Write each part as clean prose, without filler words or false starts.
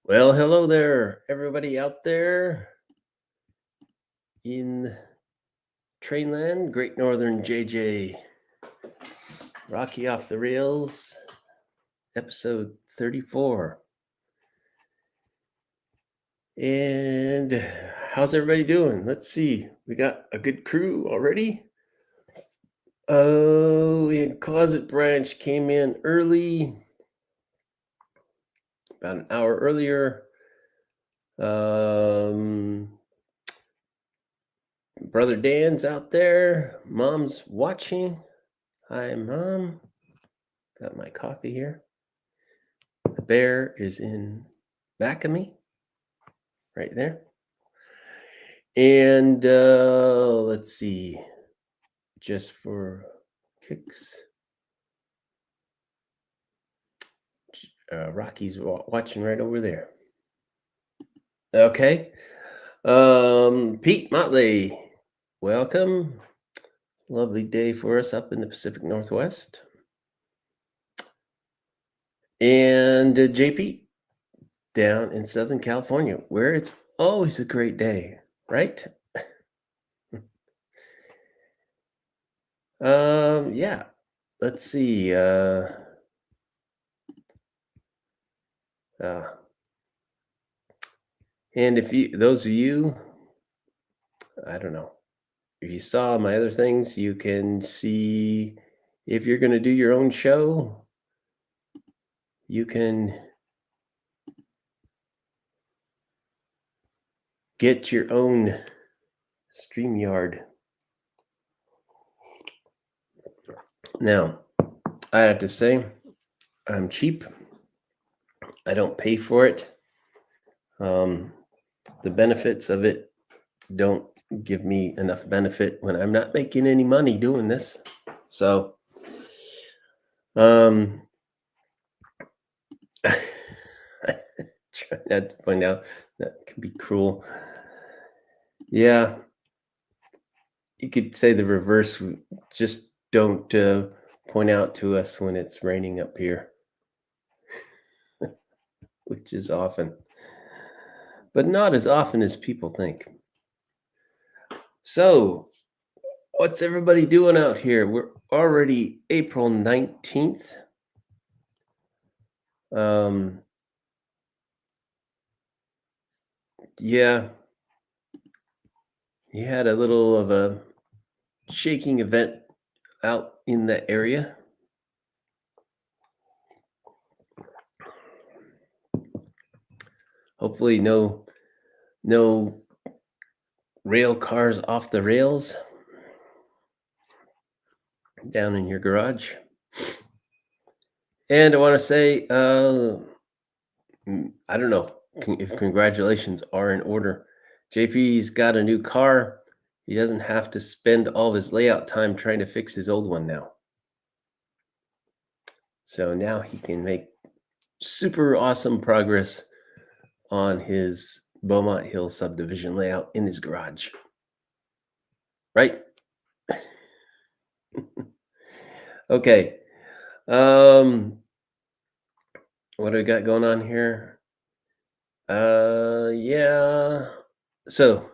Well, hello there, everybody out there in Trainland, Great Northern JJ, Rocky Off the Rails, episode 34. And how's everybody doing? Let's see. We got a good crew already. Oh, and Closet Branch came in early, about an hour earlier. Brother Dan's out there. Mom's watching. Hi, Mom. Got my coffee here. The bear is in back of me, right there. And let's see, just for kicks, Rocky's watching right over there. Okay. Pete Motley, welcome. Lovely day for us up in the Pacific Northwest. And JP down in Southern California, where it's always a great day, right? Yeah. Let's see. And if you, those of you, I don't know, if you saw my other things, you can see if you're going to do your own show, you can get your own StreamYard. Now, I have to say, I'm cheap. I don't pay for it. The benefits of it don't give me enough benefit when I'm not making any money doing this. So, try not to point out that can be cruel. Yeah, you could say the reverse. Just don't point out to us when it's raining up here, which is often, but not as often as people think. So, what's everybody doing out here? We're already April 19th. Yeah, you had a little of a shaking event out in that area. Hopefully no rail cars off the rails down in your garage. And I want to say, I don't know if congratulations are in order. JP's got a new car. He doesn't have to spend all of his layout time trying to fix his old one now. So now he can make super awesome progress on his Beaumont Hill subdivision layout in his garage. Right? Okay. What do we got going on here? Yeah. So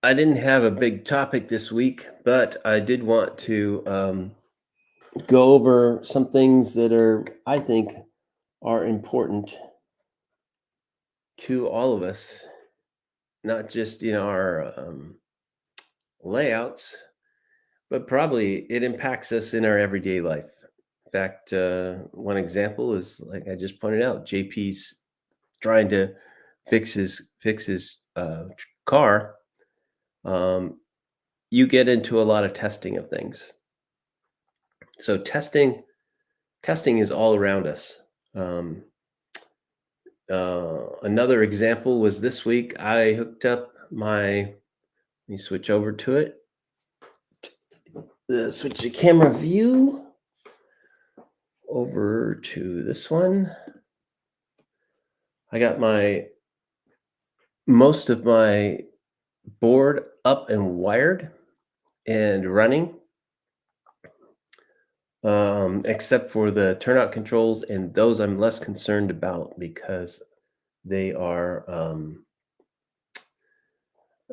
I didn't have a big topic this week, but I did want to go over some things that I think are important to all of us, not just in our layouts, but probably it impacts us in our everyday life. In fact, one example is, like I just pointed out, JP's trying to fix his car. You get into a lot of testing of things. So testing is all around us. Um, Another example was this week. I hooked up my. Let me switch over to it. Switch the camera view over to this one. I got most of my board up and wired and running, except for the turnout controls, and those I'm less concerned about because they are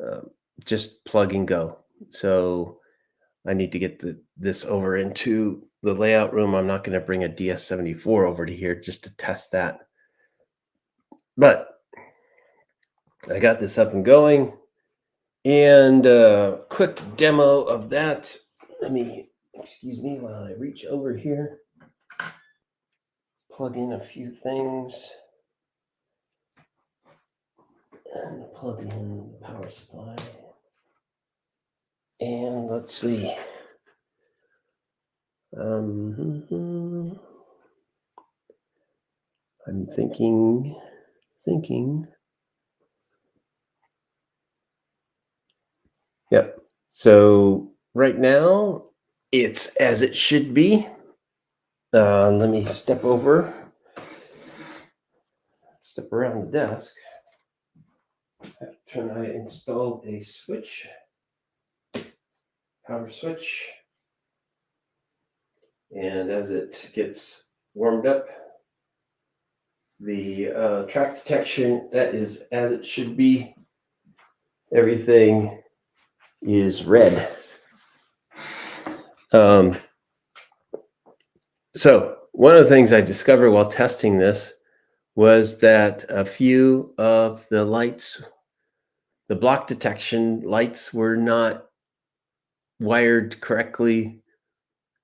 uh, just plug and go. So I need to get this over into the layout room. I'm not going to bring a DS74 over to here just to test that. But I got this up and going, and quick demo of that. Excuse me while I reach over here, plug in a few things, and plug in the power supply. And let's see. I'm thinking. Yep. So right now, it's as it should be. Let me step around the desk. After I installed a power switch, and as it gets warmed up, the track detection, that is as it should be. Everything is red. So one of the things I discovered while testing this was that a few of the lights, the block detection lights, were not wired correctly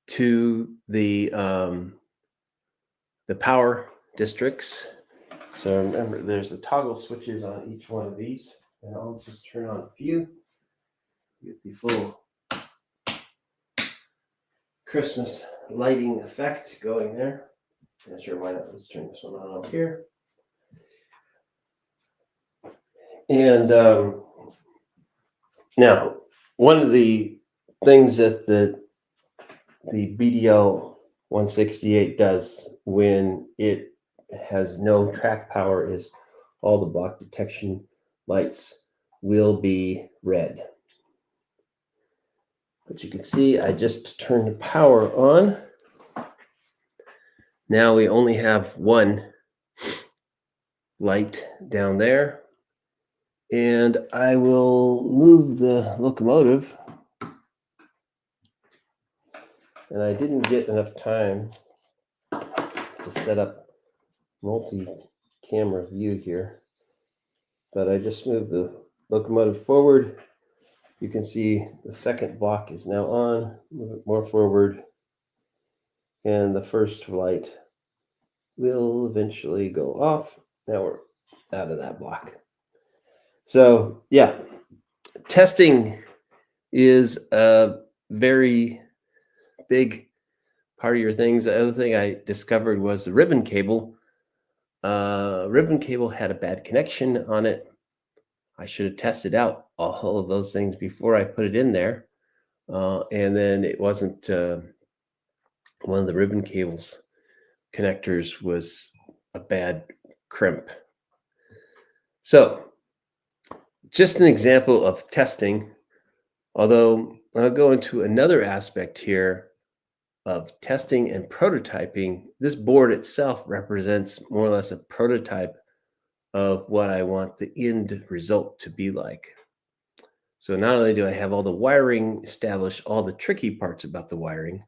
to the power districts. So remember, there's the toggle switches on each one of these, and I'll just turn on a few. Get the full Christmas lighting effect going there. Not sure why not. Let's turn this one on up here. And now, one of the things that the BDL 168 does when it has no track power is all the block detection lights will be red. But you can see I just turned the power on. Now we only have one light down there. And I will move the locomotive. And I didn't get enough time to set up multi-camera view here. But I just moved the locomotive forward. You can see the second block is now on. Move it more forward. And the first light will eventually go off. Now we're out of that block. So yeah, testing is a very big part of your things. The other thing I discovered was the ribbon cable. Ribbon cable had a bad connection on it. I should have tested out all of those things before I put it in there. And then it wasn't one of the ribbon cables connectors was a bad crimp. So just an example of testing, although I'll go into another aspect here of testing and prototyping. This board itself represents more or less a prototype of what I want the end result to be like. So not only do I have all the wiring established, all the tricky parts about the wiring,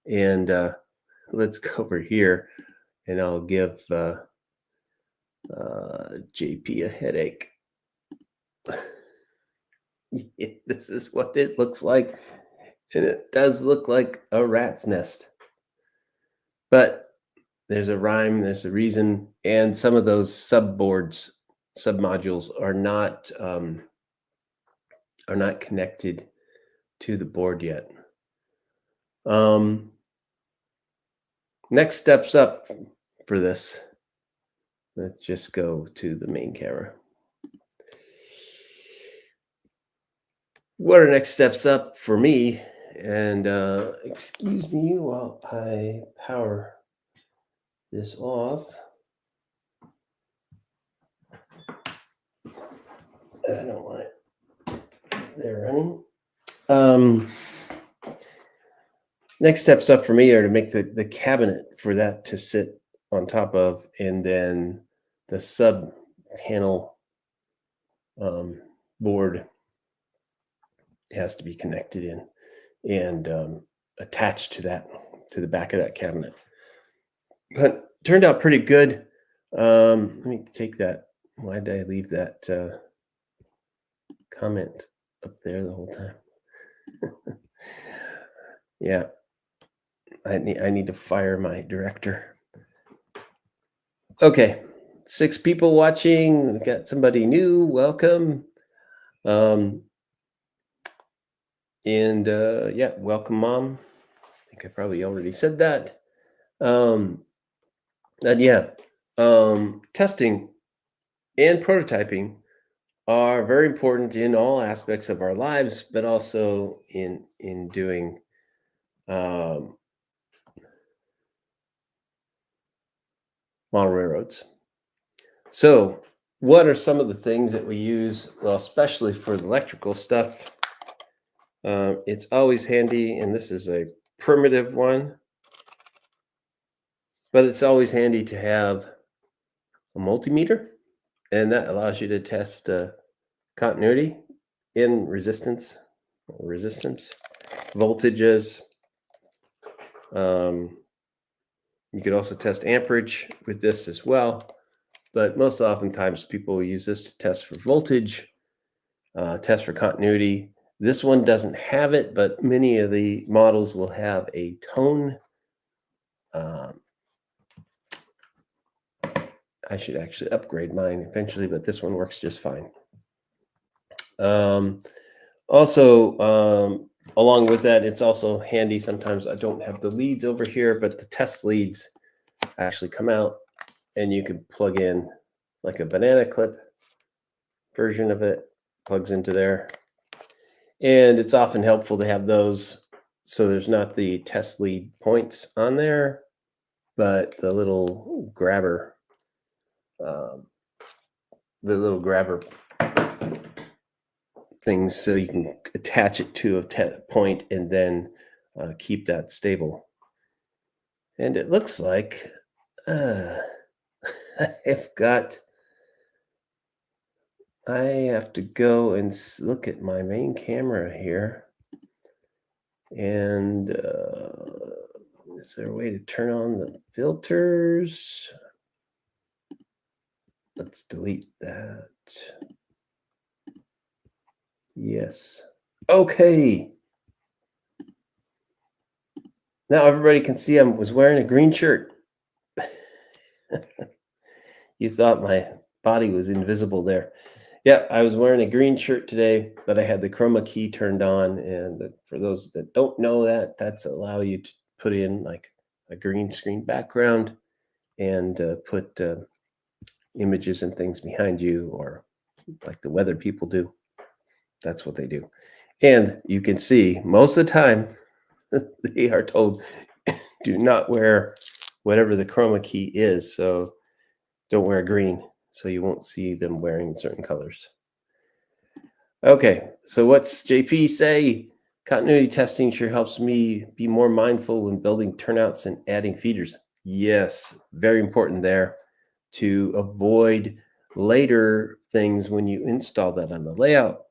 and let's go over here and I'll give JP a headache. This is what it looks like, and it does look like a rat's nest. But there's a rhyme, there's a reason, and some of those submodules are not connected to the board yet. Next steps up for this. Let's just go to the main camera. What are next steps up for me? And excuse me while I power this off. I don't want it there running. Next steps up for me are to make the cabinet for that to sit on top of, and then the sub panel board has to be connected in and attached to that, to the back of that cabinet. But turned out pretty good. Let me take that. Why did I leave that comment up there the whole time? Yeah, I need to fire my director. Okay, 6 people watching. We got somebody new. Welcome. And yeah, welcome, Mom. I think I probably already said that. And yeah, testing and prototyping are very important in all aspects of our lives, but also in doing model railroads. So, what are some of the things that we use? Well, especially for the electrical stuff, it's always handy, and this is a primitive one, but it's always handy to have a multimeter, and that allows you to test continuity in resistance, voltages. You could also test amperage with this as well, but most oftentimes people use this to test for voltage, test for continuity. This one doesn't have it, but many of the models will have a tone. I should actually upgrade mine eventually, but this one works just fine. Also, along with that, it's also handy. Sometimes I don't have the leads over here, but the test leads actually come out, and you can plug in like a banana clip version of it, plugs into there. And it's often helpful to have those so there's not the test lead points on there, but the little grabber, things, so you can attach it to a point and then keep that stable. And it looks like I have to go and look at my main camera here. And is there a way to turn on the filters? Let's delete that. Yes. Okay. Now everybody can see I was wearing a green shirt. You thought my body was invisible there. Yeah, I was wearing a green shirt today, but I had the chroma key turned on. And for those that don't know that, that's allow you to put in like a green screen background and put images and things behind you, or like the weather people do. That's what they do. And you can see most of the time they are told do not wear whatever the chroma key is. So don't wear green, so you won't see them wearing certain colors. Okay, so what's JP say? Continuity testing sure helps me be more mindful when building turnouts and adding feeders. Yes, very important there to avoid later things when you install that on the layout.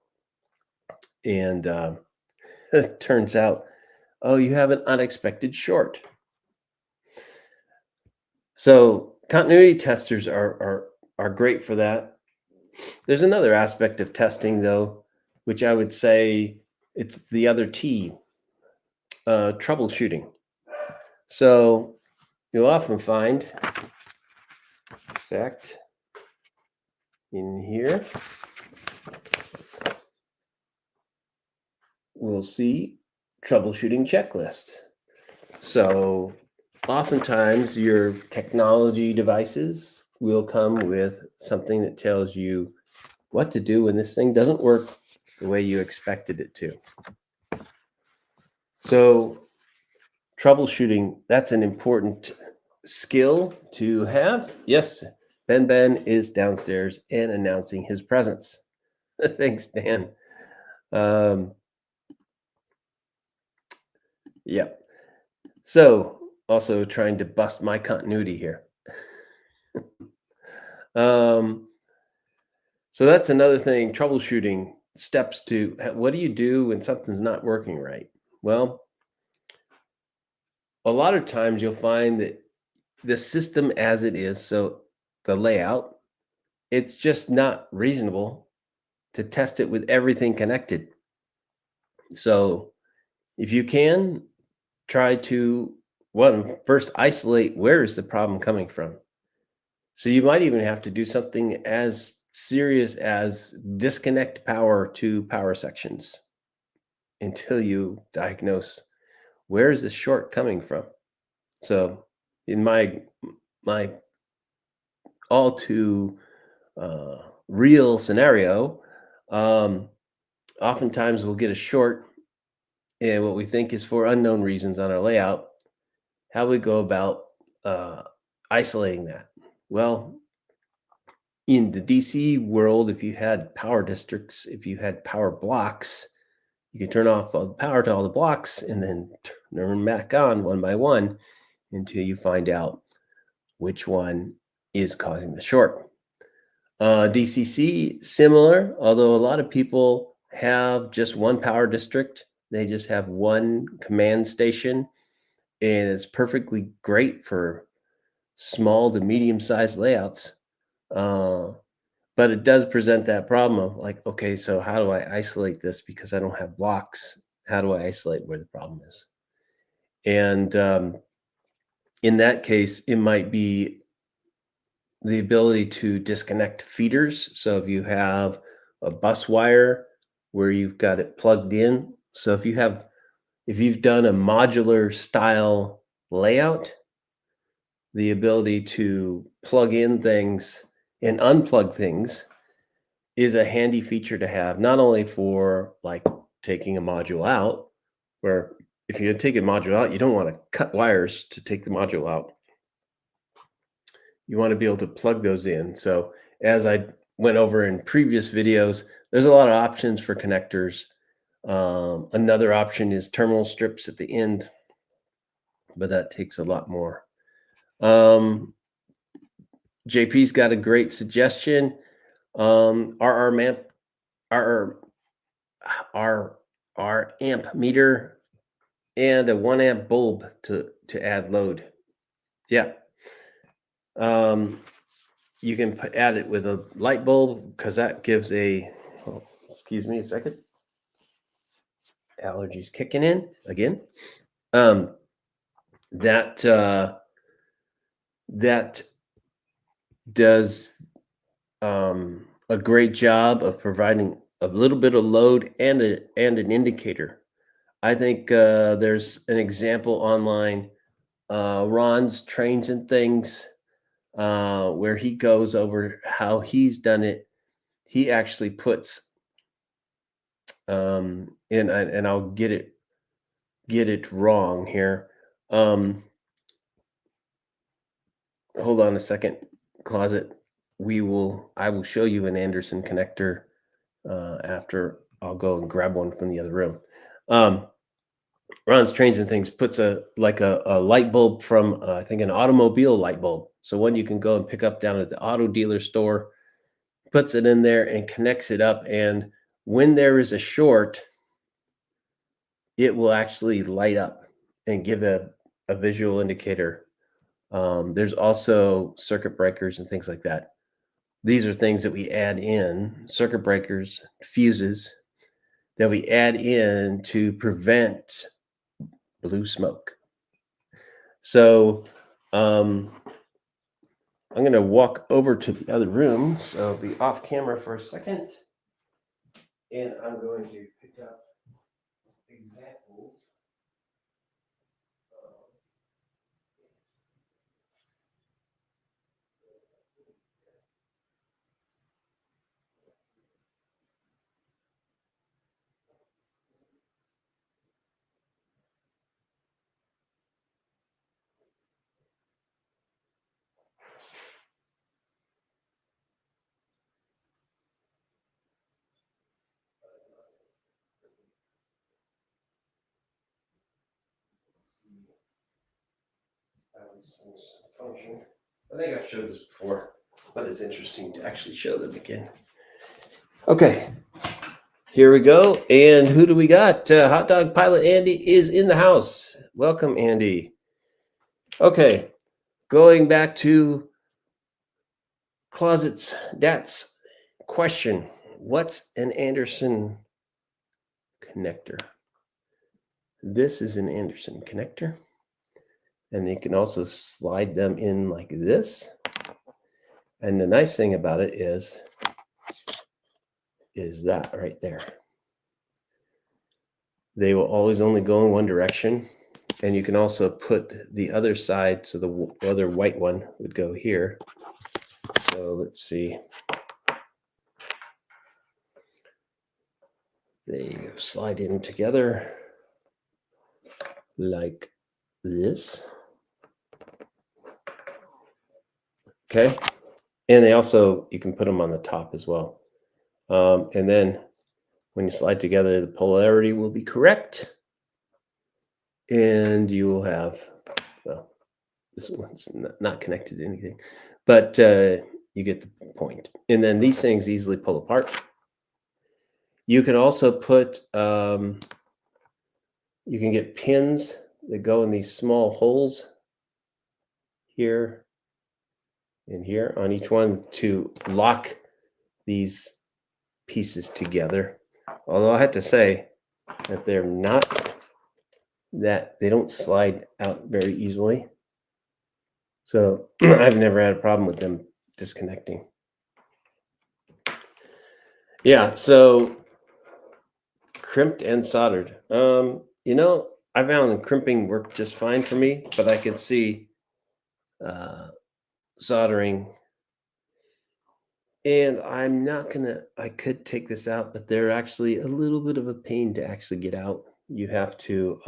And it turns out, oh, you have an unexpected short. So continuity testers are great for that. There's another aspect of testing, though, which I would say it's the other T, troubleshooting. So you'll often find, in fact, in here, we'll see troubleshooting checklist. So oftentimes your technology devices will come with something that tells you what to do when this thing doesn't work the way you expected it to. So, troubleshooting, that's an important skill to have. Yes, Ben is downstairs and announcing his presence. Thanks, Dan. Um, yeah. So, also trying to bust my continuity here. Um, so that's another thing, troubleshooting steps to what do you do when something's not working right? Well, a lot of times you'll find that the system as it is, so the layout, it's just not reasonable to test it with everything connected. So if you can, try to one first isolate where is the problem coming from. So you might even have to do something as serious as disconnect power to power sections until you diagnose where is the short coming from. So in my all too uh, real scenario, um, oftentimes we'll get a short and what we think is for unknown reasons on our layout. How we go about uh, isolating that? Well, in the DC world, if you had power districts, if you had power blocks, you could turn off all the power to all the blocks and then turn them back on one by one until you find out which one is causing the short. DCC, similar, although a lot of people have just one power district. They just have one command station, and it's perfectly great for small to medium sized layouts. Uh, but it does present that problem of like, okay, so how do I isolate this because I don't have blocks? How do I isolate where the problem is? And in that case, it might be the ability to disconnect feeders. So if you have a bus wire where you've got it plugged in, so if you've done a modular style layout, the ability to plug in things and unplug things is a handy feature to have, not only for like taking a module out, where if you take a module out, you don't want to cut wires to take the module out. You want to be able to plug those in. So as I went over in previous videos, there's a lot of options for connectors. Another option is terminal strips at the end, but that takes a lot more. JP's got a great suggestion. RR amp, RR, R amp meter, and a 1 amp bulb to add load. Yeah. You can add it with a light bulb because that gives a. Oh, excuse me a second. Allergies kicking in again. That that does a great job of providing a little bit of load and an indicator. I think there's an example online. Ron's Trains and Things, where he goes over how he's done it. He actually puts, and I'll get it wrong here. Hold on a second, closet. I will show you an Anderson connector after I'll go and grab one from the other room. Ron's Trains and Things puts a light bulb from I think an automobile light bulb. So one you can go and pick up down at the auto dealer store, puts it in there and connects it up. And when there is a short, it will actually light up and give a visual indicator. There's also circuit breakers and things like that. These are things that we add in, circuit breakers, fuses, that we add in to prevent blue smoke. So I'm going to walk over to the other room. So I'll be off camera for a second. And I'm going to pick up examples. these things function. I think I've showed this before, but it's interesting to actually show them again. Okay, here we go. And who do we got? Hot Dog Pilot Andy is in the house. Welcome, Andy. Okay, going back to Closet's Dad's question. What's an Anderson connector? This is an Anderson connector. And you can also slide them in like this. And the nice thing about it is that right there. They will always only go in one direction. And you can also put the other side, so the other white one would go here. So let's see. They slide in together like this. Okay. And they also, you can put them on the top as well. And then when you slide together, the polarity will be correct. And you will have, well, this one's not connected to anything, but you get the point. And then these things easily pull apart. You can also put, you can get pins that go in these small holes here and here on each one to lock these pieces together. Although I have to say that they're not, that they don't slide out very easily. So I've never had a problem with them disconnecting. Yeah, so crimped and soldered. You know, I found crimping worked just fine for me, but I could see soldering. And I'm not gonna, I could take this out, but they're actually a little bit of a pain to actually get out. You have to,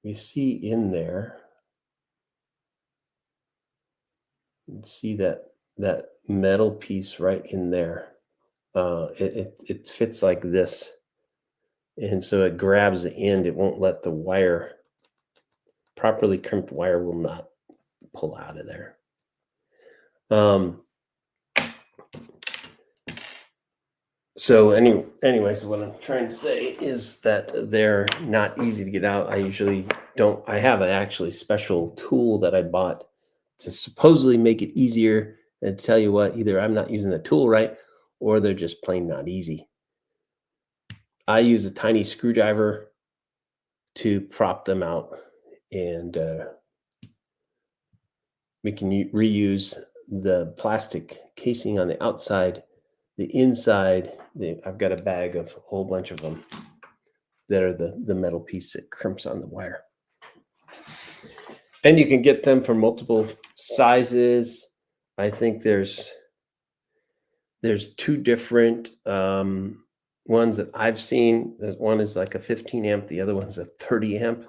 you see in there, you see that metal piece right in there. It fits like this. And so it grabs the end. It won't let the wire, properly crimped wire will not pull out of there. So anyways, what I'm trying to say is that they're not easy to get out. I usually don't, I have an actually special tool that I bought to supposedly make it easier. And tell you what, either I'm not using the tool right, or they're just plain not easy. I use a tiny screwdriver to prop them out, and we can reuse the plastic casing on the outside. The inside, I've got a bag of a whole bunch of them that are the metal piece that crimps on the wire. And you can get them for multiple sizes. I think there's two different ones that I've seen. One is like a 15 amp, the other one's a 30 amp.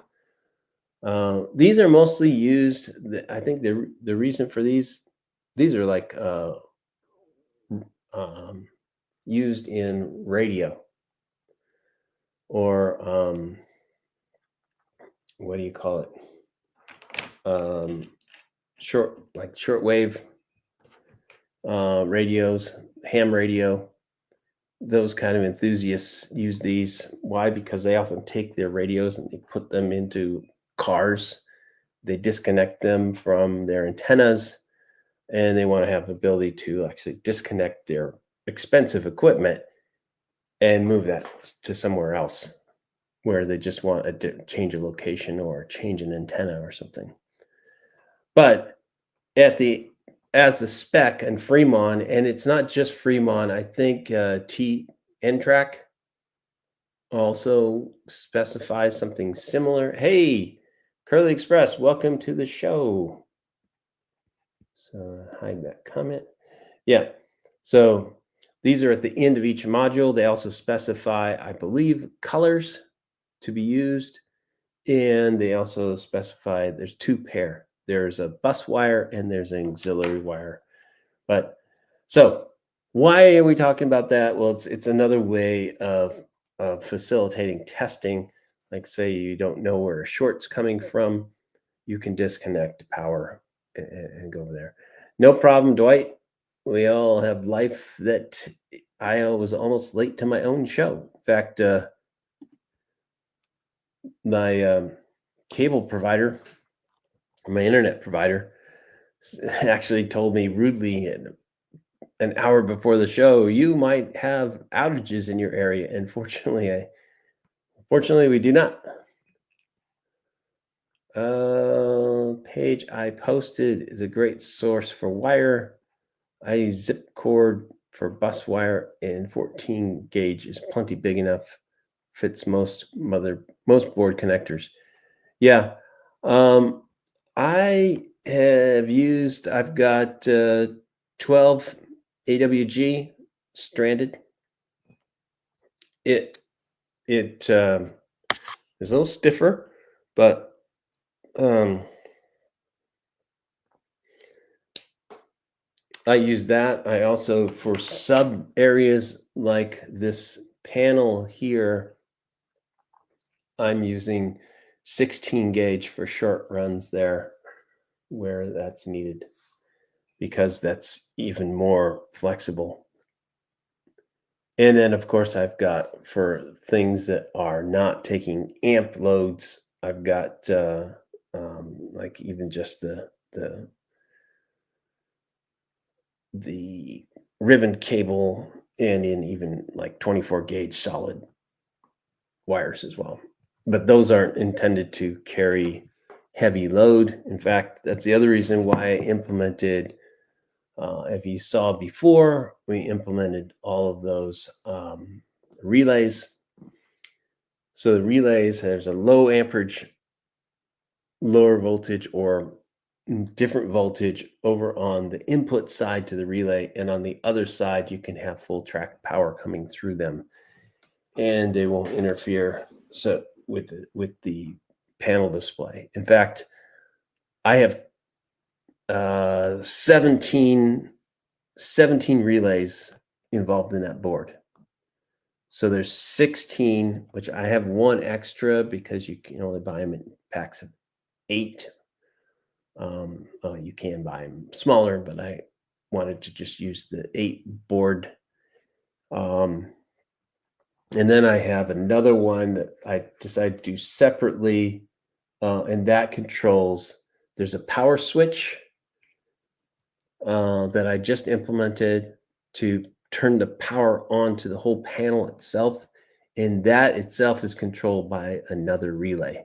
These are mostly used, I think the reason for these are like used in radio, or what do you call it? Shortwave radios, ham radio. Those kind of enthusiasts use these. Why? Because they often take their radios and they put them into cars. They disconnect them from their antennas, and they want to have the ability to actually disconnect their expensive equipment and move that to somewhere else where they just want a change of location or change an antenna or something. But as the spec and Fremont, and it's not just Fremont, I think N-Track also specifies something similar. Hey, Curly Express, welcome to the show. So hide that comment. Yeah, so these are at the end of each module. They also specify, I believe, colors to be used. And they also specify there's two pair. There's a bus wire and there's an auxiliary wire. But so why are we talking about that? Well, it's another way of facilitating testing. Like say you don't know where a short's coming from. you can disconnect power and go over there. No problem, Dwight. We all have life that I was almost late to my own show. In fact, my cable provider, my internet provider, actually told me rudely an hour before the show, you might have outages in your area. And fortunately, we do not. Page I posted is a great source for wire. I use zip cord for bus wire, and 14 gauge is plenty big enough. Fits most board connectors. Yeah. I I've got 12 AWG stranded. It is a little stiffer, but I use that. I also, for sub areas like this panel here, I'm using 16 gauge for short runs there where that's needed, because that's even more flexible. And then, of course, I've got, for things that are not taking amp loads, I've got like even just the ribbon cable, and in even like 24 gauge solid wires as well. But those aren't intended to carry heavy load. In fact, that's the other reason why I implemented, if you saw before, we implemented all of those relays. So the relays, there's a low amperage, lower voltage, or different voltage over on the input side to the relay, and on the other side you can have full track power coming through them, and they won't interfere with the panel display. In fact, I have 17 relays involved in that board. So there's 16, which I have one extra because you can only buy them in packs of 8. You can buy them smaller, but I wanted to just use the 8 board. And then I have another one that I decided to do separately, and that controls, there's a power switch that I just implemented to turn the power on to the whole panel itself. And that itself is controlled by another relay.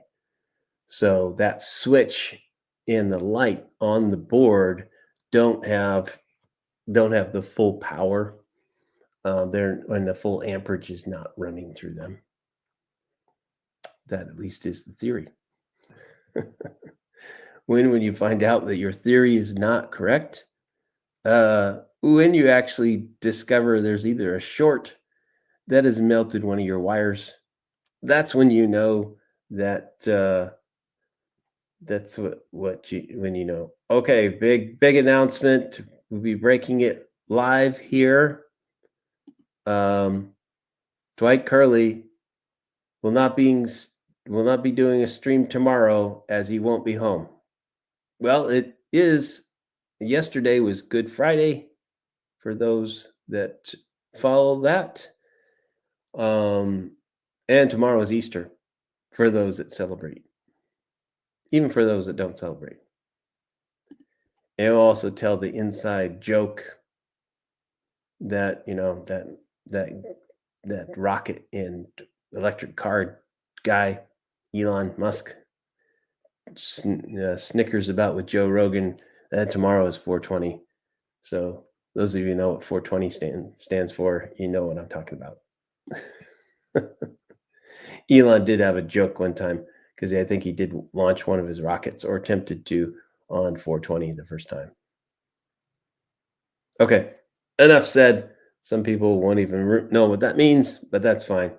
So that switch and the light on the board don't have the full power. And the full amperage is not running through them. That at least is the theory. When you find out that your theory is not correct, when you actually discover there's either a short that has melted one of your wires, that's when you know that that's when you know. Okay, big announcement. We'll be breaking it live here. Dwight Curley will not be doing a stream tomorrow, as he won't be home. Well, yesterday was Good Friday for those that follow that. And tomorrow is Easter for those that celebrate, even for those that don't celebrate. And we'll also tell the inside joke that, that rocket and electric car guy, Elon Musk, snickers about with Joe Rogan. That tomorrow is 420. So those of you who know what 420 stands for, you know what I'm talking about. Elon did have a joke one time, because I think he did launch one of his rockets, or attempted to, on 420 the first time. Okay, enough said. Some people won't even know what that means, but that's fine.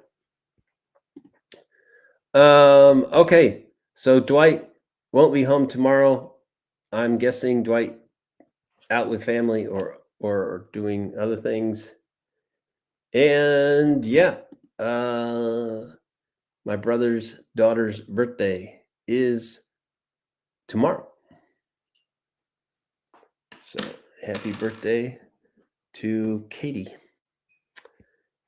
Okay, so Dwight won't be home tomorrow. I'm guessing Dwight out with family or doing other things. And yeah, my brother's daughter's birthday is tomorrow. So happy birthday to Katie.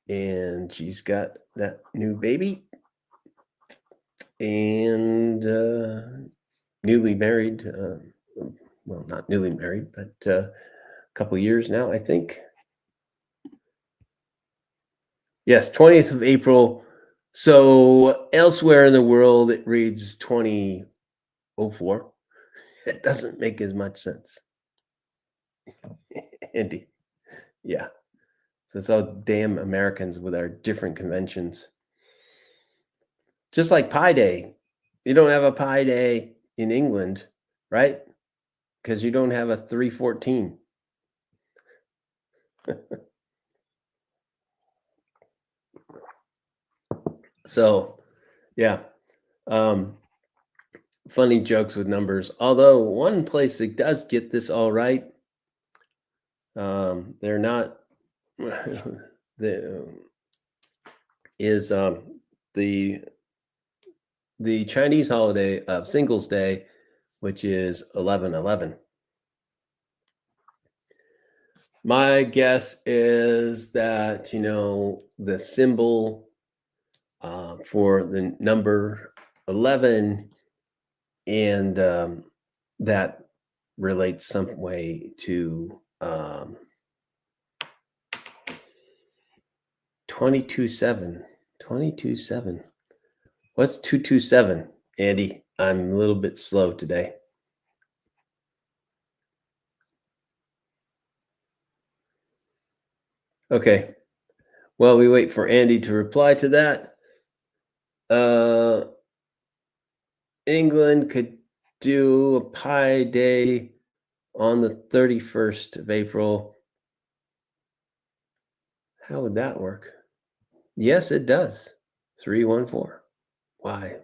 And she's got that new baby and newly married. Well, not newly married, but a couple years now, I think. Yes, 20th of April. So elsewhere in the world, it reads 2004. It doesn't make as much sense. Andy. Yeah. So it's all damn Americans with our different conventions. Just like Pi Day. You don't have a Pi Day in England, right? Because you don't have a 314. So, yeah. Funny jokes with numbers. Although one place that does get this all right, they're not the is the the Chinese holiday of Singles Day, which is 11/11. My guess is that the symbol for the number 11 and that relates some way to 22/7. 22/7. What's 227, Andy? I'm a little bit slow today. Okay. Well, we wait for Andy to reply to that. Uh, England could do a Pi Day on the 31st of April. How would that work? Yes, it does. 314. Why?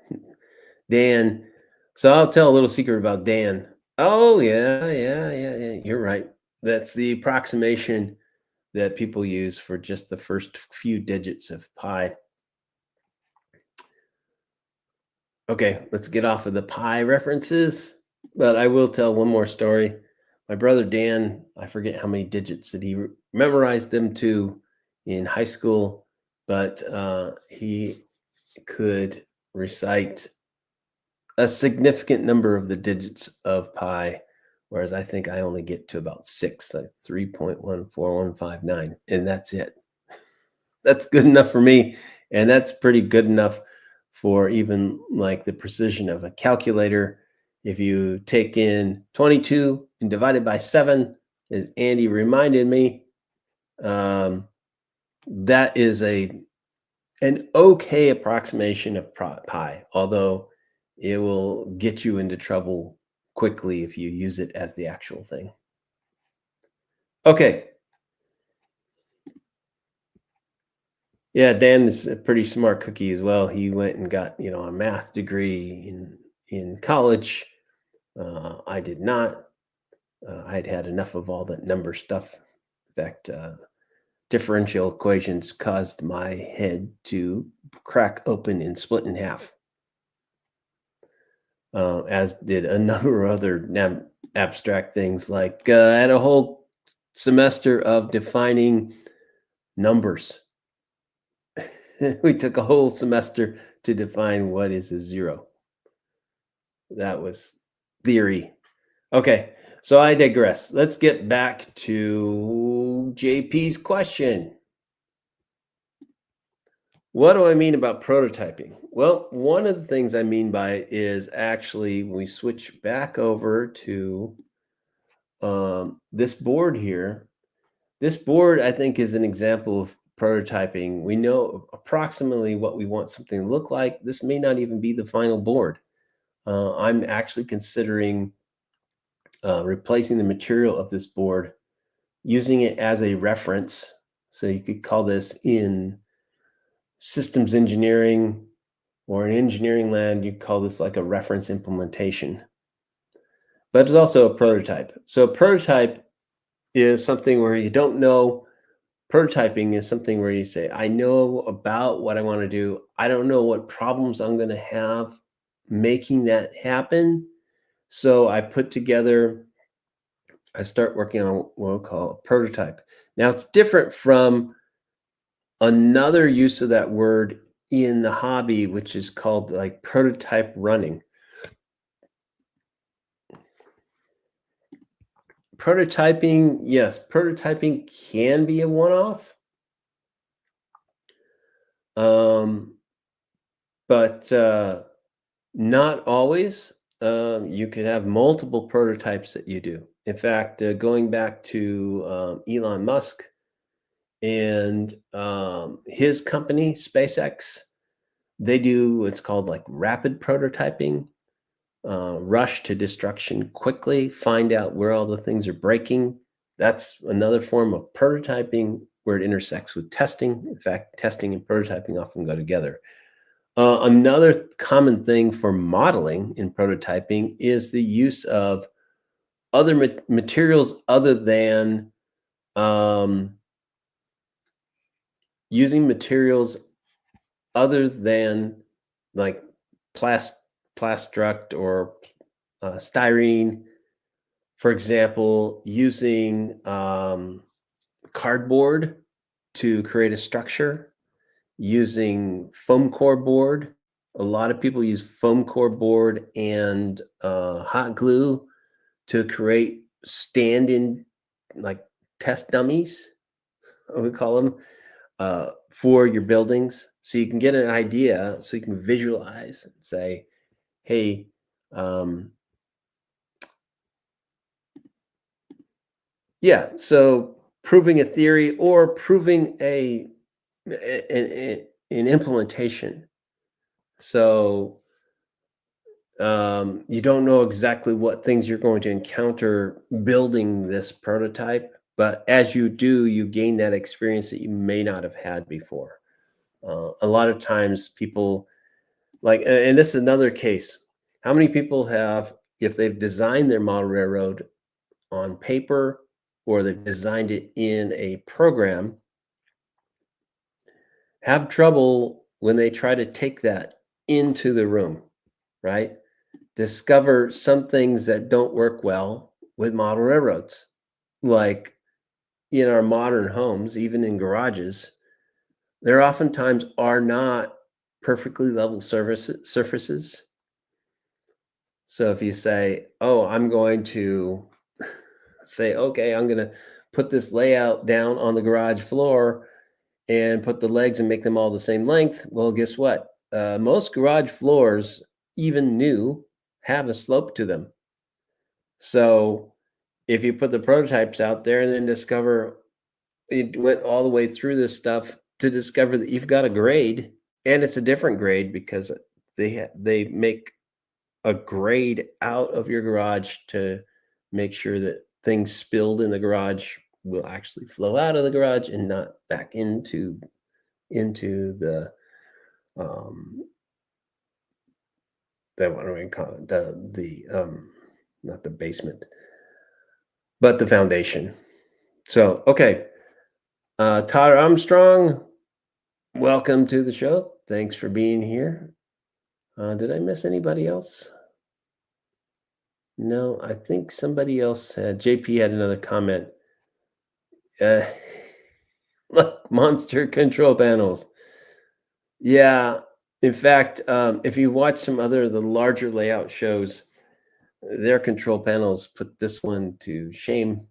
Dan. So I'll tell a little secret about Dan. Oh, yeah. You're right. That's the approximation that people use for just the first few digits of pi. Okay, let's get off of the pi references, but I will tell one more story. My brother Dan, I forget how many digits that he memorized them to in high school, but he could recite a significant number of the digits of pi, whereas I think I only get to about 6, like 3.14159, and that's it. That's good enough for me, and that's pretty good enough for even like the precision of a calculator. If you take in 22 and divide it by 7, as Andy reminded me, that is an okay approximation of pi, although it will get you into trouble quickly if you use it as the actual thing. Okay. Yeah, Dan is a pretty smart cookie as well. He went and got, a math degree in college. I did not. I'd had enough of all that number stuff. In fact, differential equations caused my head to crack open and split in half, as did a number of other abstract things. Like I had a whole semester of defining numbers. We took a whole semester to define what is a zero. That was theory. Okay, so I digress. Let's get back to JP's question. What do I mean about prototyping? Well, one of the things I mean by it is actually when we switch back over to this board here. This board, I think, is an example of prototyping. We know approximately what we want something to look like. This may not even be the final board. I'm actually considering replacing the material of this board, using it as a reference. So you could call this in systems engineering or in engineering land, you'd call this like a reference implementation. But it's also a prototype. So a prototype is something where you don't know. Prototyping is something where you say, I know about what I want to do. I don't know what problems I'm going to have making that happen, So I start working on what we'll call a prototype. Now it's different from another use of that word in the hobby, which is called like prototype running. Prototyping, yes, prototyping can be a one-off, um, but not always. You could have multiple prototypes that you do. In fact, going back to Elon Musk and his company, SpaceX, they do what's called like rapid prototyping, rush to destruction quickly, find out where all the things are breaking. That's another form of prototyping where it intersects with testing. In fact, testing and prototyping often go together. Another common thing for modeling in prototyping is the use of other materials other than um, using materials other than like plast plastruct or styrene. For example, using cardboard to create a structure, using foam core board. A lot of people use foam core board and hot glue to create stand-in like test dummies, we call them, for your buildings. So you can get an idea, so you can visualize and say, hey, um, yeah, so proving a theory or proving an implementation. So you don't know exactly what things you're going to encounter building this prototype, but as you do, you gain that experience that you may not have had before. A lot of times, people and this is another case. How many people have, if they've designed their model railroad on paper or they've designed it in a program, have trouble when they try to take that into the room, right? Discover some things that don't work well with model railroads. Like in our modern homes, even in garages, there oftentimes are not perfectly level surfaces. So if you say, oh, I'm going to say, okay, I'm going to put this layout down on the garage floor and put the legs and make them all the same length. Well, guess what? Most garage floors, even new, have a slope to them. So if you put the prototypes out there and then discover it went all the way through this stuff to discover that you've got a grade and it's a different grade because they make a grade out of your garage to make sure that things spilled in the garage will actually flow out of the garage and not back into um the what do we call it? The not the basement, but the foundation. So okay. Todd Armstrong, welcome to the show. Thanks for being here. Did I miss anybody else? No, I think somebody else had. JP had another comment. Uh, look, monster control panels. Yeah. In fact, if you watch some other the larger layout shows, their control panels put this one to shame.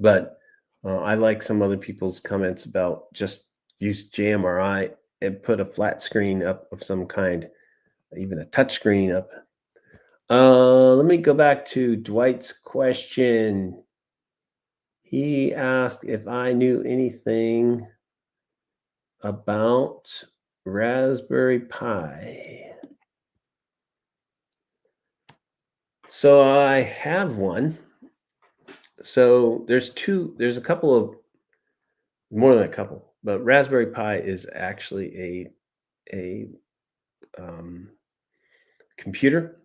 But I like some other people's comments about just use JMRI and put a flat screen up of some kind, even a touch screen up. Let me go back to Dwight's question. He asked if I knew anything about Raspberry Pi. So I have one. So there's a couple of, more than a couple, but Raspberry Pi is actually a um, computer.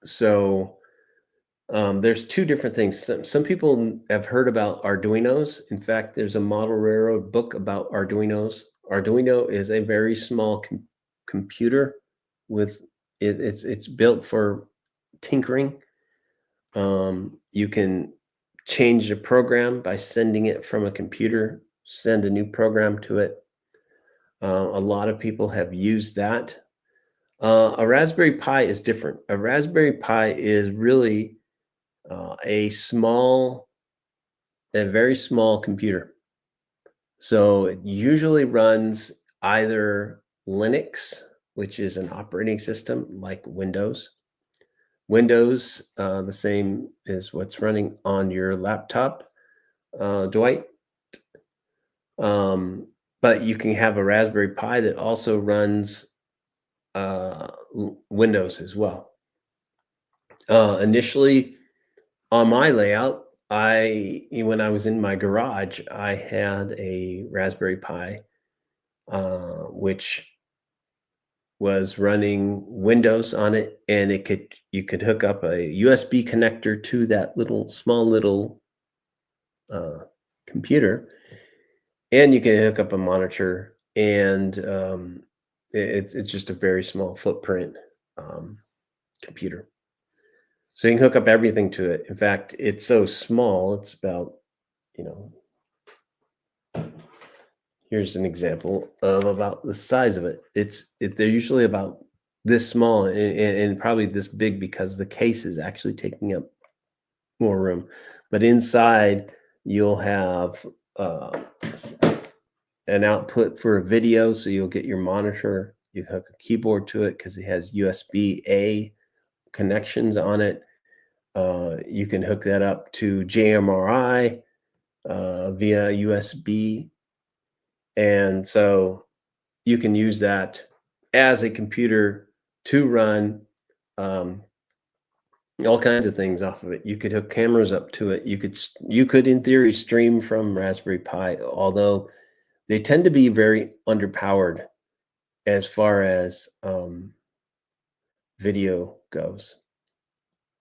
So there's two different things. Some people have heard about Arduinos. In fact, there's a model railroad book about Arduinos. Arduino is a very small computer with It's built for tinkering. You can change the program by sending it from a computer, send a new program to it. A lot of people have used that. A Raspberry Pi is different. A Raspberry Pi is really a very small computer. So it usually runs either Linux, which is an operating system like Windows. Windows, the same as what's running on your laptop, Dwight. Um, but you can have a Raspberry Pi that also runs Windows as well. Initially, on my layout, when I was in my garage, I had a Raspberry Pi, which was running Windows on it, and you could hook up a USB connector to that small little uh, computer, and you can hook up a monitor, and it's just a very small footprint um, computer. So you can hook up everything to it. In fact, it's so small, it's about, you know, here's an example of about the size of it. They're usually about this small and probably this big because the case is actually taking up more room. But inside, you'll have uh, s- an output for a video, so you'll get your monitor. You hook a keyboard to it because it has USB-A connections on it. You can hook that up to JMRI via USB, and so you can use that as a computer to run um, all kinds of things off of it. You could hook cameras up to it. You could in theory stream from Raspberry Pi, although they tend to be very underpowered as far as video goes.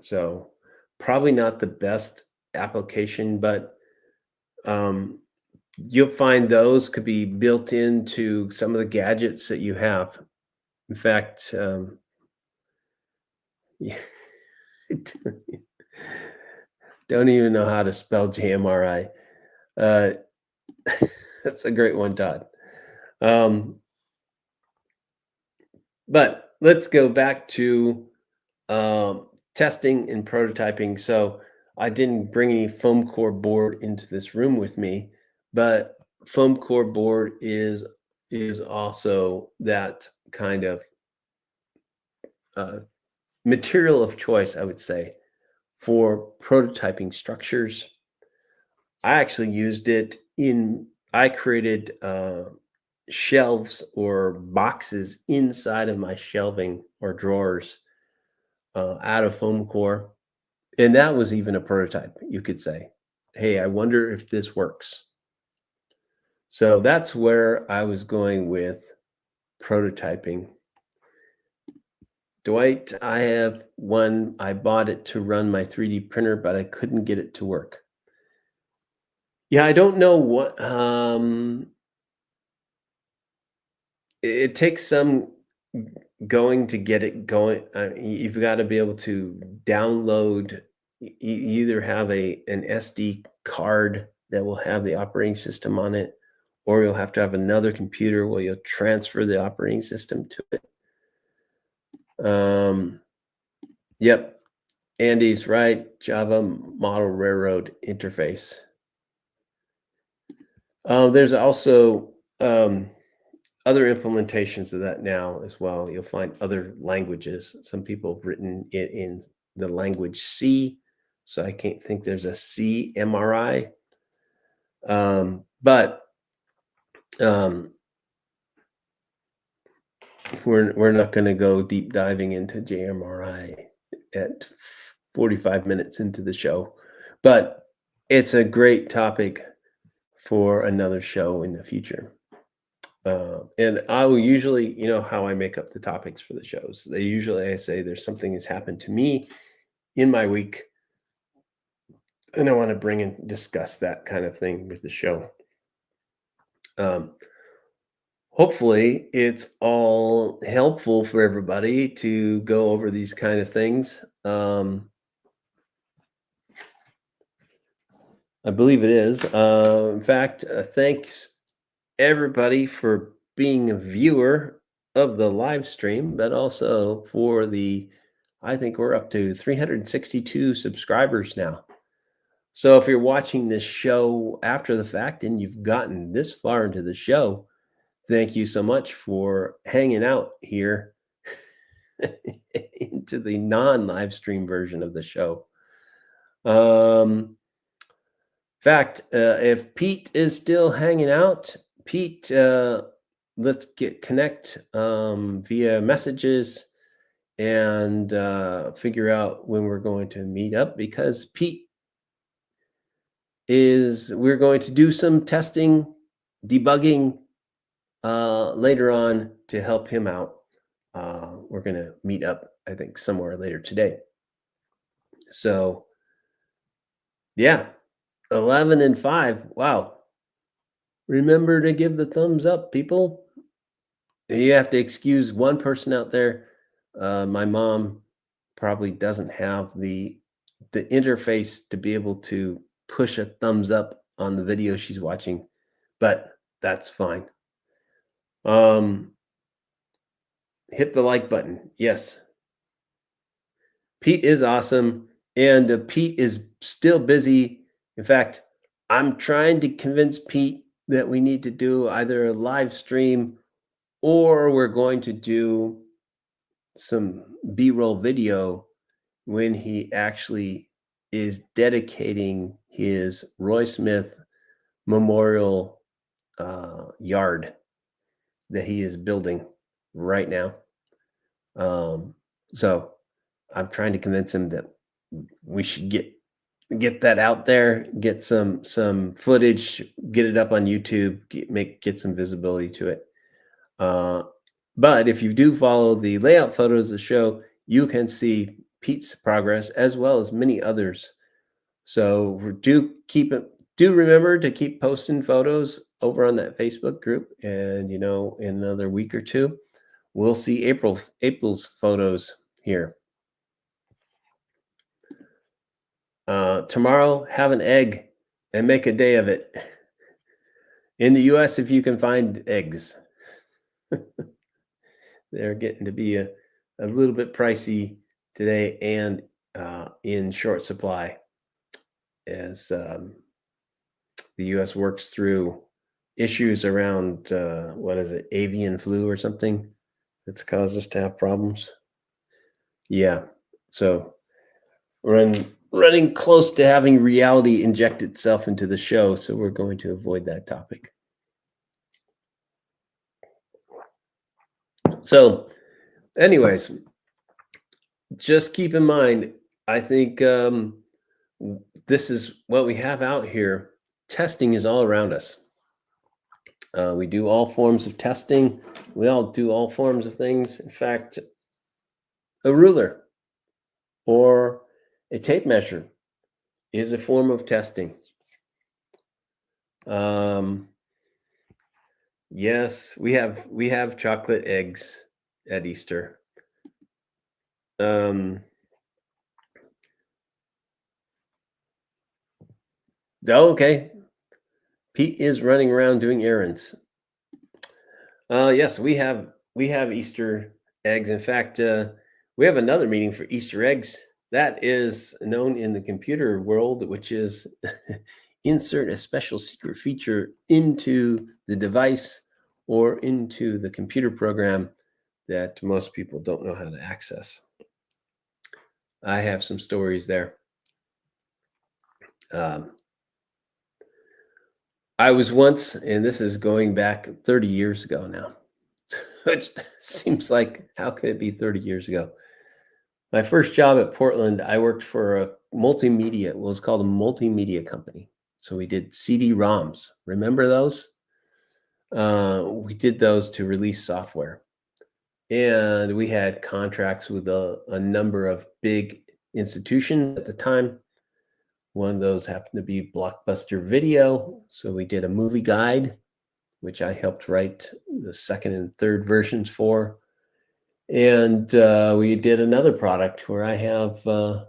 So probably not the best application, but um, you'll find those could be built into some of the gadgets that you have. In fact, yeah, don't even know how to spell JMRI. Uh, that's a great one, Todd. Um, but let's go back to testing and prototyping. So I didn't bring any foam core board into this room with me, but foam core board is also that kind of uh, material of choice, I would say, for prototyping structures. I actually used it I created shelves or boxes inside of my shelving or drawers out of foam core. And that was even a prototype, you could say. Hey, I wonder if this works. So that's where I was going with prototyping. Dwight, I have one. I bought it to run my 3D printer, but I couldn't get it to work. Yeah, I don't know what it takes some going to get it going. You've got to be able to download. You either have an SD card that will have the operating system on it, or you'll have to have another computer where you'll transfer the operating system to it. Yep, Andy's right. Java Model Railroad interface. There's also other implementations of that now as well. You'll find other languages. Some people have written it in the language C, so I can't think there's a C MRI. But um, we're not going to go deep diving into JMRI at 45 minutes into the show, but it's a great topic for another show in the future. And I will usually, how I make up the topics for the shows. I say there's something has happened to me in my week, and I want to bring and discuss that kind of thing with the show. Um, hopefully it's all helpful for everybody to go over these kind of things. I believe it is. In fact, thanks everybody for being a viewer of the live stream, but also for I think we're up to 362 subscribers now. So if you're watching this show after the fact and you've gotten this far into the show, thank you so much for hanging out here into the non-live stream version of the show. Fact, if Pete is still hanging out, Pete, let's connect via messages and figure out when we're going to meet up, because we're going to do some testing, debugging later on to help him out. We're going to meet up, I think, somewhere later today. So, yeah, 11 and 5. Wow. Remember to give the thumbs up, people. You have to excuse one person out there. My mom probably doesn't have the interface to be able to push a thumbs up on the video she's watching, but that's fine. Hit the like button. Yes. Pete is awesome, and Pete is still busy. In fact, I'm trying to convince Pete that we need to do either a live stream or we're going to do some B-roll video when he actually is dedicating his Roy Smith memorial yard that he is building right now. So I'm trying to convince him that we should get that out there, get some footage, get it up on YouTube, get some visibility to it. But if you do follow the layout photos of the show, you can see Pete's progress as well as many others. So do remember to keep posting photos over on that Facebook group, and in another week or two, we'll see April's photos here. Tomorrow, have an egg and make a day of it. In the US, if you can find eggs, they're getting to be a little bit pricey today and in short supply as the US works through issues around, what is it, avian flu or something that's caused us to have problems. Yeah. So running close to having reality inject itself into the show. So we're going to avoid that topic. So anyways, just keep in mind, I think this is what we have out here. Testing is all around us. We do all forms of testing. We all do all forms of things. In fact, a ruler or a tape measure is a form of testing. Yes, we have chocolate eggs at Easter. Okay. Pete is running around doing errands. Yes, we have Easter eggs. In fact, we have another meaning for Easter eggs. That is known in the computer world, which is insert a special secret feature into the device or into the computer program that most people don't know how to access. I have some stories there. I was once, and this is going back 30 years ago now, which seems like, how could it be 30 years ago? My first job at Portland, I worked for a multimedia, what was called a multimedia company. So we did CD-ROMs. Remember those? We did those to release software. And we had contracts with a number of big institutions at the time. One of those happened to be Blockbuster Video. So we did a movie guide which I helped write the second and third versions for. And we did another product where I have the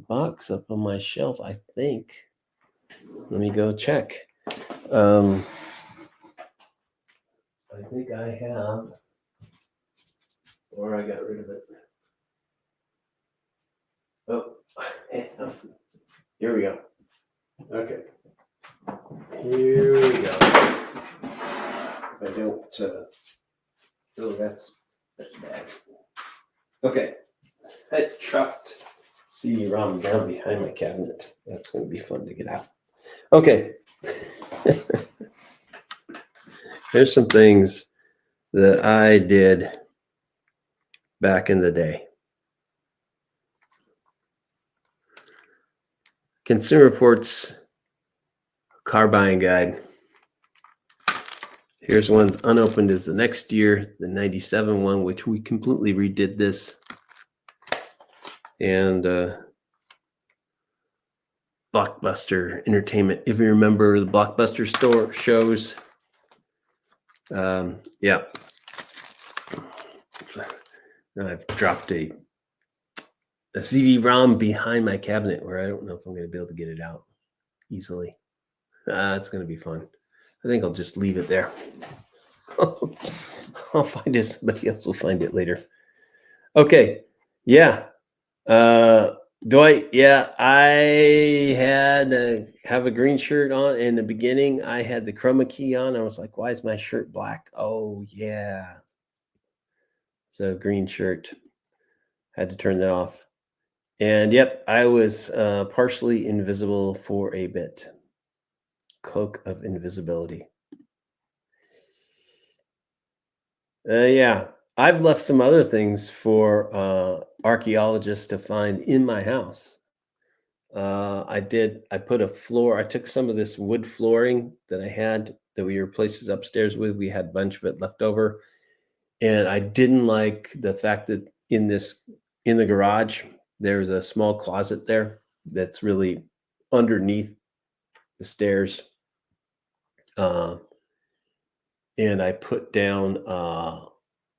box up on my shelf, I think. Let me go check. I think I have, or I got rid of it. Oh, here we go. Okay. Here we go. If I don't, oh, that's bad. Okay. I dropped CD-ROM down behind my cabinet. That's going to be fun to get out. Okay. Here's some things that I did back in the day. Consumer Reports car buying guide. Here's one's unopened is the next year, the 97 one, which we completely redid this. And Blockbuster Entertainment. If you remember the Blockbuster store shows. Yeah. I've dropped a CD-ROM behind my cabinet where I don't know if I'm going to be able to get it out easily. It's going to be fun. I think I'll just leave it there. I'll find it. Somebody else will find it later. Okay. Yeah. Yeah, I had have a green shirt on in the beginning. I had the chroma key on. I was like, why is my shirt black? Oh, yeah. So green shirt. Had to turn that off. And yep, I was partially invisible for a bit. Cloak of invisibility. Yeah, I've left some other things for archaeologists to find in my house. I put a floor. I took some of this wood flooring that I had that we replaced this upstairs with. We had a bunch of it left over. And I didn't like the fact that in the garage, there's a small closet there that's really underneath the stairs. And I put down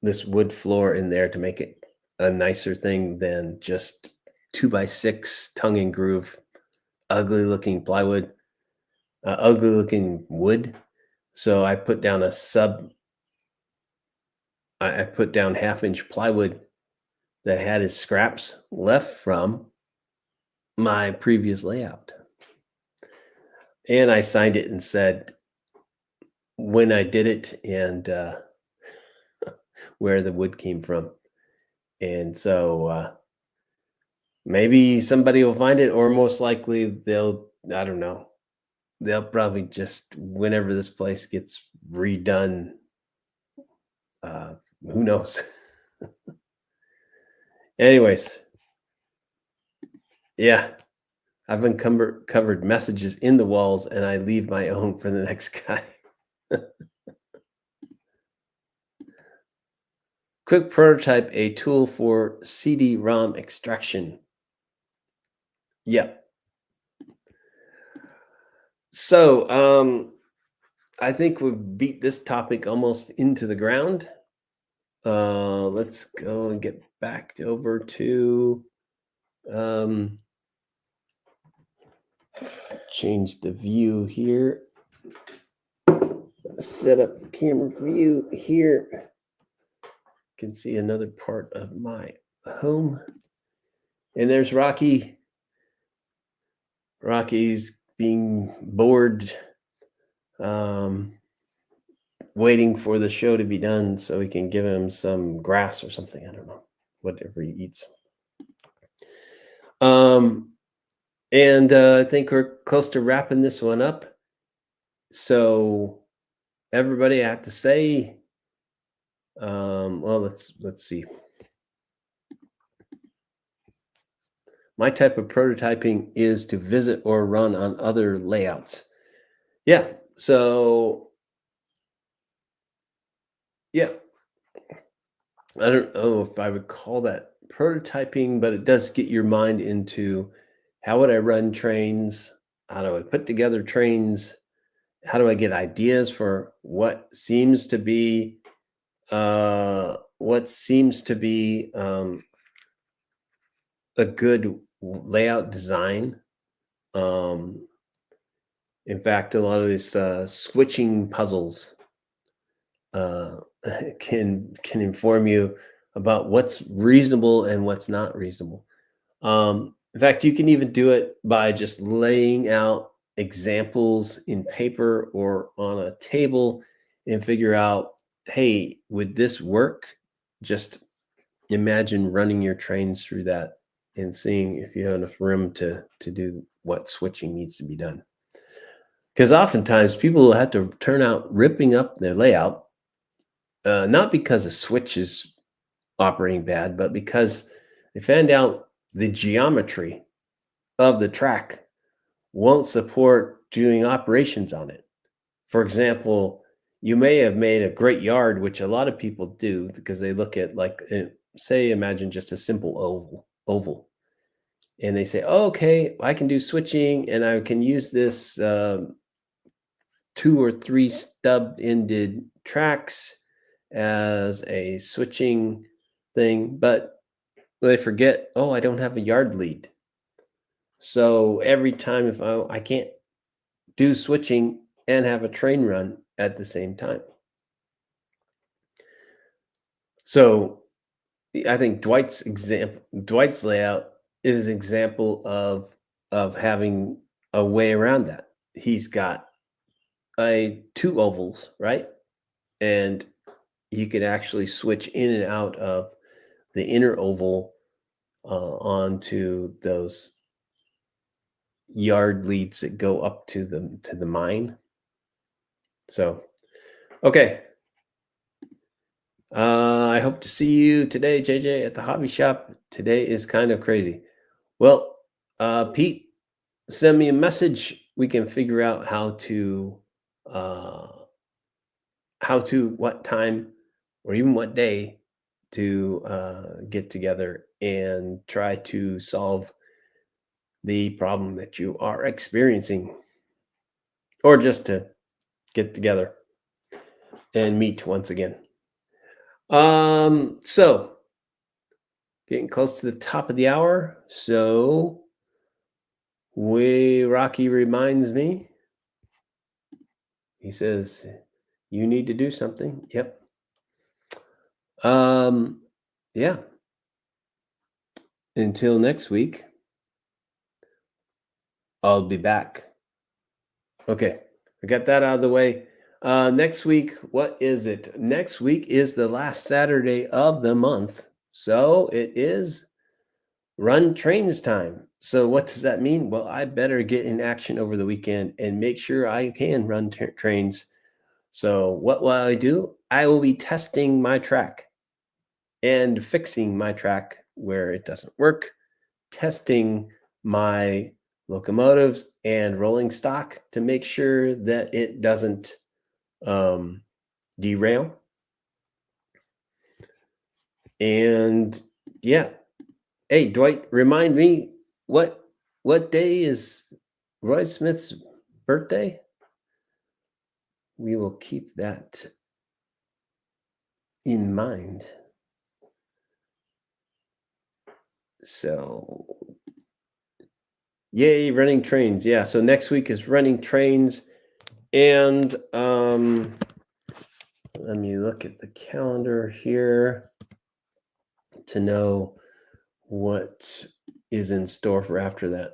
this wood floor in there to make it a nicer thing than just 2x6 tongue and groove, ugly looking plywood, ugly looking wood. So I put down I put down 1/2-inch plywood that had his scraps left from my previous layout. And I signed it and said when I did it and where the wood came from. And so maybe somebody will find it, or most likely I don't know, they'll probably just, whenever this place gets redone, who knows? Anyways, yeah, I've covered messages in the walls, and I leave my own for the next guy. Quick prototype, a tool for CD-ROM extraction. Yep. So I think we've beat this topic almost into the ground. Let's go and get back over to change the view here. Set up the camera for you here. You can see another part of my home. And there's Rocky. Rocky's being bored, waiting for the show to be done so we can give him some grass or something. I don't know, whatever he eats. And I think we're close to wrapping this one up. So everybody, I have to say, well, let's see. My type of prototyping is to visit or run on other layouts. Yeah. So yeah, I don't know if I would call that prototyping, but it does get your mind into how would I run trains? How do I put together trains? how do I get ideas for what seems to be a good layout design. Um, in fact, a lot of these switching puzzles uh, can inform you about what's reasonable and what's not reasonable. In fact, you can even do it by just laying out examples in paper or on a table and figure out, hey, would this work? Just imagine running your trains through that and seeing if you have enough room to do what switching needs to be done. Because oftentimes people will have to turn out ripping up their layout, not because a switch is operating bad, but because they found out the geometry of the track won't support doing operations on it. For example, you may have made a great yard, which a lot of people do because they look at like, say, imagine just a simple oval, and they say, oh, okay, I can do switching, and I can use this two or three stub-ended tracks as a switching thing, but they forget, oh, I don't have a yard lead. So every time if I can't do switching and have a train run at the same time. So I think Dwight's layout is an example of having a way around that. He's got a two ovals, right? And you could actually switch in and out of the inner oval onto those yard leads that go up to the mine. So, okay. I hope to see you today, JJ, at the hobby shop. Today is kind of crazy. Well, Pete, send me a message. We can figure out uh, what time, or even what day to get together and try to solve the problem that you are experiencing, or just to get together and meet once again. So getting close to the top of the hour. So Rocky reminds me, he says, you need to do something. Yep. Um, yeah. Until next week, I'll be back. Okay. I got that out of the way. Next week, what is it? Next week is the last Saturday of the month. So it is run trains time. So what does that mean? Well, I better get in action over the weekend and make sure I can run trains. So what will I do? I will be testing my track and fixing my track where it doesn't work, testing my locomotives and rolling stock to make sure that it doesn't um, derail. And yeah, hey Dwight, remind me what day is Roy Smith's birthday? We will keep that in mind. So yay, running trains. Yeah, so next week is running trains. And let me look at the calendar here to know what is in store for after that.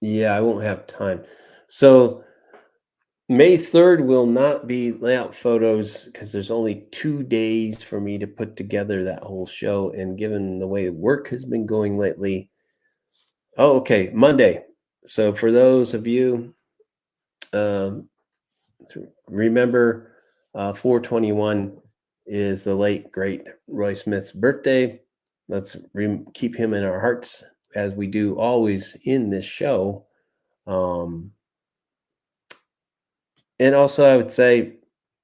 Yeah, I won't have time. So May 3rd will not be layout photos because there's only 2 days for me to put together that whole show. And given the way work has been going lately, oh, okay, Monday. So for those of you, um, remember 421 is the late, great Roy Smith's birthday. Let's keep him in our hearts as we do always in this show. And also, I would say,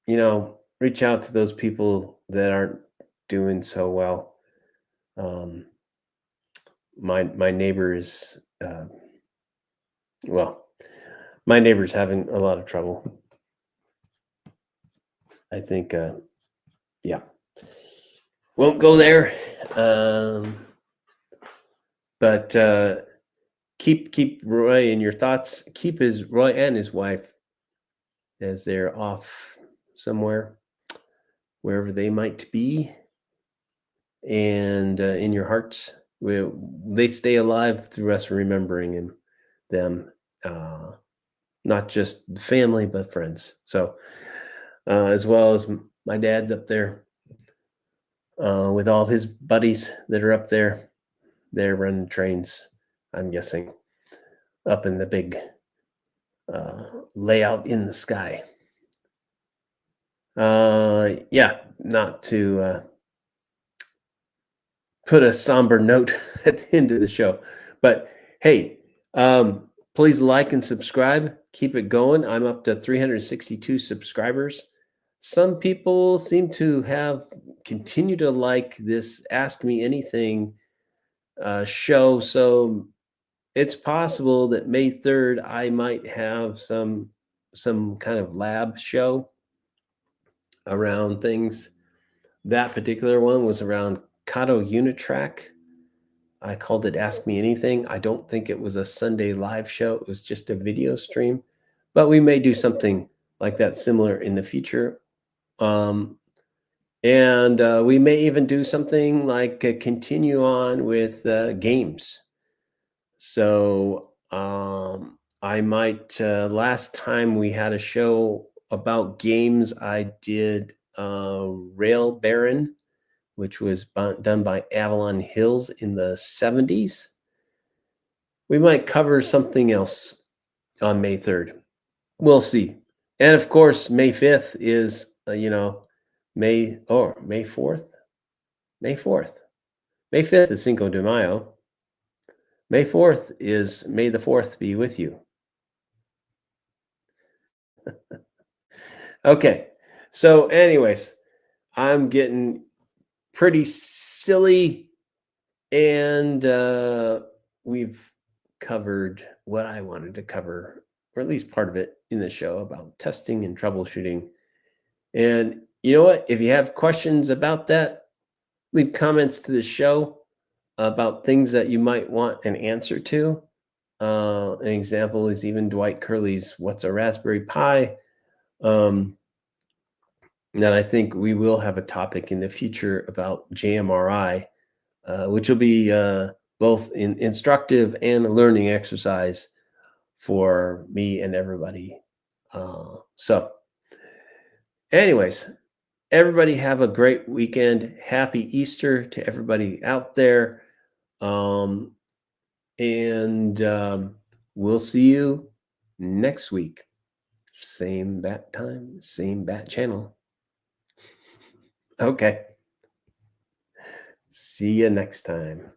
reach out to those people that aren't doing so well. My neighbor is Well, my neighbor's having a lot of trouble. I think, yeah, won't go there. Um, but keep Roy in your thoughts. Keep his Roy and his wife as they're off somewhere, wherever they might be, and in your hearts. They stay alive through us remembering them, uh, not just the family but friends. So, as well as my dad's up there with all his buddies that are up there. They're running trains, I'm guessing, up in the big uh, layout in the sky. Yeah, not to put a somber note at the end of the show, but hey, please like and subscribe. Keep it going. I'm up to 362 subscribers. Some people seem to have continued to like this Ask Me Anything show, so it's possible that May 3rd I might have some kind of lab show around things. That particular one was around Kato Unitrack. I called it Ask Me Anything. I don't think it was a Sunday live show. It was just a video stream, but we may do something like that similar in the future. Um, and we may even do something like continue on with games. So I might, last time we had a show about games, I did Rail Baron, which was done by Avalon Hills in the 70s. We might cover something else on May 3rd. We'll see. And of course, May 5th is, May 4th? May 4th. May 5th is Cinco de Mayo. May 4th is May the 4th be with you. Okay. So, anyways, I'm getting pretty silly, and we've covered what I wanted to cover, or at least part of it in the show about testing and troubleshooting. And you know what? If you have questions about that, leave comments to the show about things that you might want an answer to. An example is even Dwight Curley's "What's a Raspberry Pi?" And I think we will have a topic in the future about JMRI, which will be both instructive and a learning exercise for me and everybody. So, anyways, everybody have a great weekend. Happy Easter to everybody out there. Um, and we'll see you next week. Same bat time, same bat channel. Okay. See you next time.